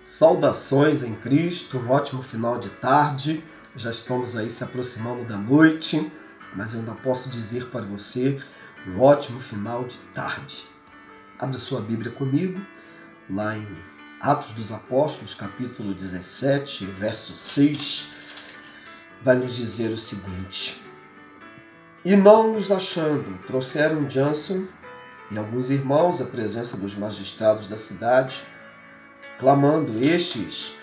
Saudações em Cristo, um ótimo final de tarde. Já estamos aí se aproximando da noite, mas eu ainda posso dizer para você um ótimo final de tarde. Abra sua Bíblia comigo, lá em Atos dos Apóstolos, capítulo 17, verso 6, vai nos dizer o seguinte: E não nos achando, trouxeram Jason e alguns irmãos à presença dos magistrados da cidade, clamando: Estes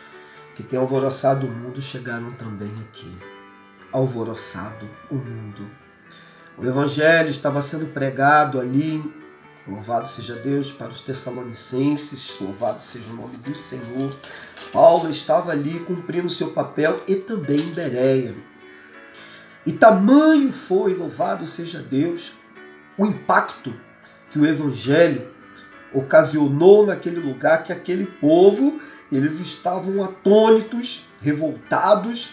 que têm alvoroçado o mundo chegaram também aqui. Alvoroçado o mundo. O evangelho estava sendo pregado ali, louvado seja Deus, para os Tessalonicenses, louvado seja o nome do Senhor. Paulo estava ali cumprindo seu papel e também em Bereia. E tamanho foi, louvado seja Deus, o impacto que o evangelho ocasionou naquele lugar, que aquele povo, eles estavam atônitos, revoltados.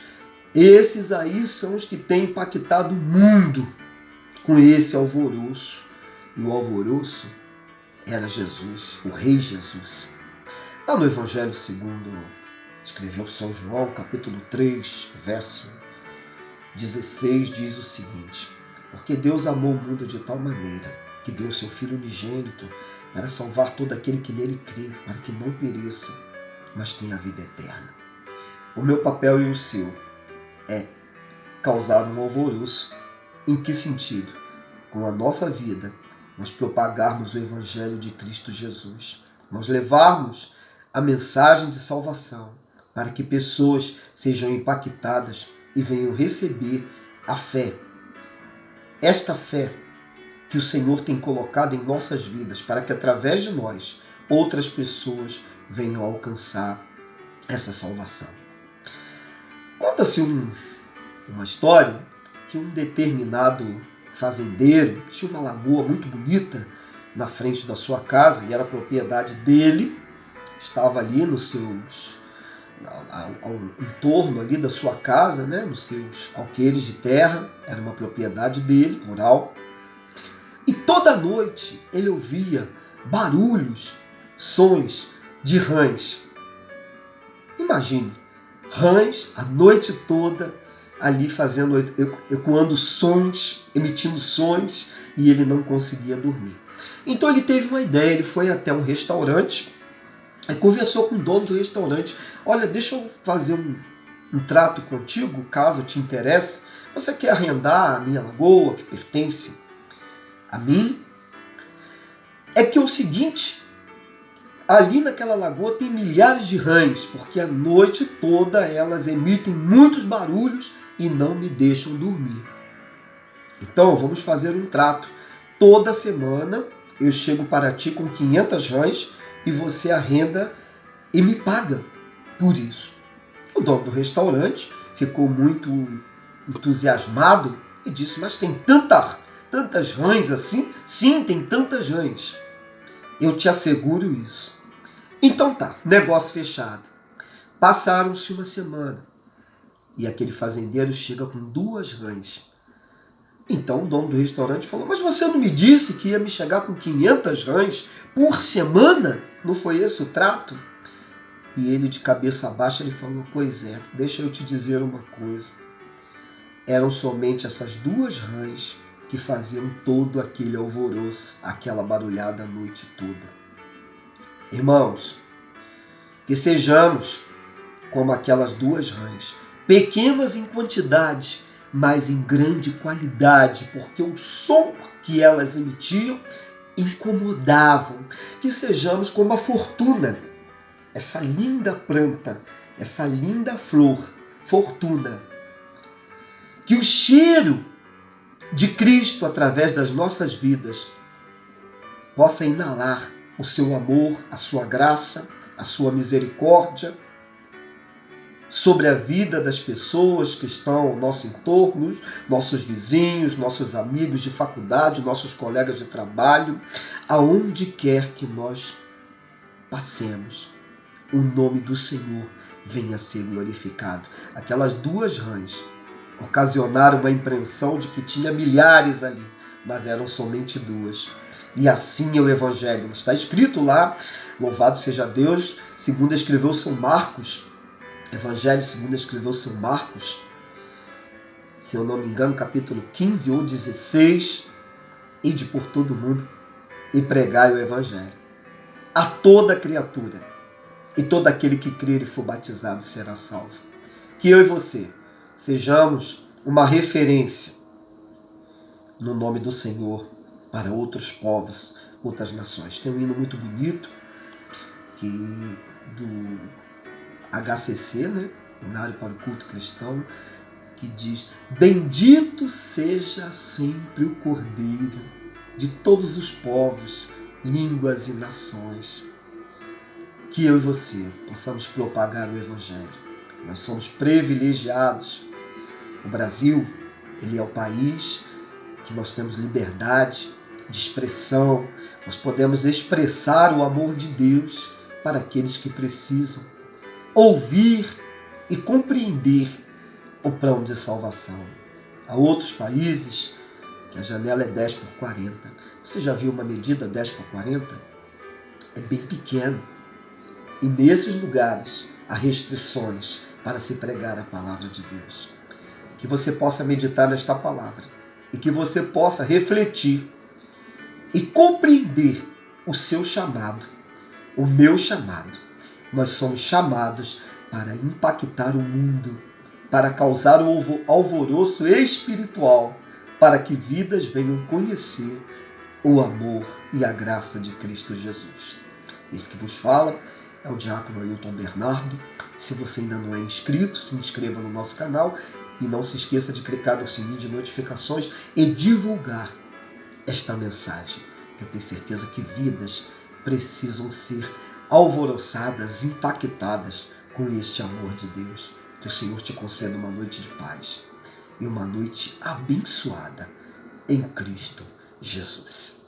Esses aí são os que têm impactado o mundo com esse alvoroço. E o alvoroço era Jesus, o Rei Jesus. Lá no Evangelho segundo escreveu São João, capítulo 3, verso 16, diz o seguinte: Porque Deus amou o mundo de tal maneira que deu seu Filho unigênito para salvar todo aquele que nele crê, para que não pereça, mas tenha a vida eterna. O meu papel e o seu é causar um alvoroço. Em que sentido? Com a nossa vida, nós propagarmos o Evangelho de Cristo Jesus. Nós levarmos a mensagem de salvação para que pessoas sejam impactadas e venham receber a fé. Esta fé que o Senhor tem colocado em nossas vidas, para que através de nós outras pessoas venham alcançar essa salvação. Conta-se uma história que um determinado fazendeiro tinha uma lagoa muito bonita na frente da sua casa, e era propriedade dele, estava ali nos seus ao entorno ali da sua casa, né, nos seus alqueires de terra, era uma propriedade dele, rural. E toda noite ele ouvia barulhos, sons de rãs. Imagine, rãs a noite toda ali fazendo, ecoando sons, emitindo sons, e ele não conseguia dormir. Então ele teve uma ideia, ele foi até um restaurante e conversou com o dono do restaurante. Olha, deixa eu fazer um trato contigo, caso te interesse. Você quer arrendar a minha lagoa que pertence a mim? É que é o seguinte, ali naquela lagoa tem milhares de rãs, porque a noite toda elas emitem muitos barulhos e não me deixam dormir. Então vamos fazer um trato. Toda semana eu chego para ti com 500 rãs e você arrenda e me paga por isso. O dono do restaurante ficou muito entusiasmado e disse: Mas tem tantas rãs assim? Sim, tem tantas rãs. Eu te asseguro isso. Então tá, negócio fechado. Passaram-se uma semana e aquele fazendeiro chega com 2 rãs. Então o dono do restaurante falou: Mas você não me disse que ia me chegar com 500 rãs por semana? Não foi esse o trato? E ele, de cabeça baixa, ele falou: Pois é, deixa eu te dizer uma coisa. Eram somente essas 2 rãs que faziam todo aquele alvoroço, aquela barulhada a noite toda. Irmãos, que sejamos como aquelas 2 rãs, pequenas em quantidade, mas em grande qualidade, porque o som que elas emitiam incomodavam. Que sejamos como a fortuna, essa linda planta, essa linda flor, fortuna. Que o cheiro de Cristo através das nossas vidas possa inalar o seu amor, a sua graça, a sua misericórdia sobre a vida das pessoas que estão ao nosso entorno, nossos vizinhos, nossos amigos de faculdade, nossos colegas de trabalho, aonde quer que nós passemos, o nome do Senhor venha a ser glorificado. Aquelas 2 rãs ocasionaram uma impressão de que tinha milhares ali, mas eram somente 2. E assim é o Evangelho. Está escrito lá, louvado seja Deus, segundo escreveu São Marcos, Evangelho segundo escreveu São Marcos, se eu não me engano, capítulo 15 ou 16, ide por todo mundo e pregai o Evangelho a toda criatura, e todo aquele que crer e for batizado será salvo. Que eu e você sejamos uma referência no nome do Senhor para outros povos, outras nações. Tem um hino muito bonito do HCC, né? Hinário para o Culto Cristão, que diz: bendito seja sempre o Cordeiro de todos os povos, línguas e nações. Que eu e você possamos propagar o Evangelho. Nós somos privilegiados. O Brasil, ele é o país que nós temos liberdade de expressão. Nós podemos expressar o amor de Deus para aqueles que precisam ouvir e compreender o plano de salvação. Há outros países que a janela é 10 por 40. Você já viu uma medida 10 por 40? É bem pequeno. E nesses lugares há restrições para se pregar a palavra de Deus. Que você possa meditar nesta palavra e que você possa refletir e compreender o seu chamado, o meu chamado. Nós somos chamados para impactar o mundo, para causar o alvoroço espiritual, para que vidas venham conhecer o amor e a graça de Cristo Jesus. Esse que vos fala é o diácono Ailton Bernardo. Se você ainda não é inscrito, se inscreva no nosso canal e não se esqueça de clicar no sininho de notificações e divulgar esta mensagem, que eu tenho certeza que vidas precisam ser alvoroçadas, impactadas com este amor de Deus. Que o Senhor te conceda uma noite de paz e uma noite abençoada em Cristo Jesus.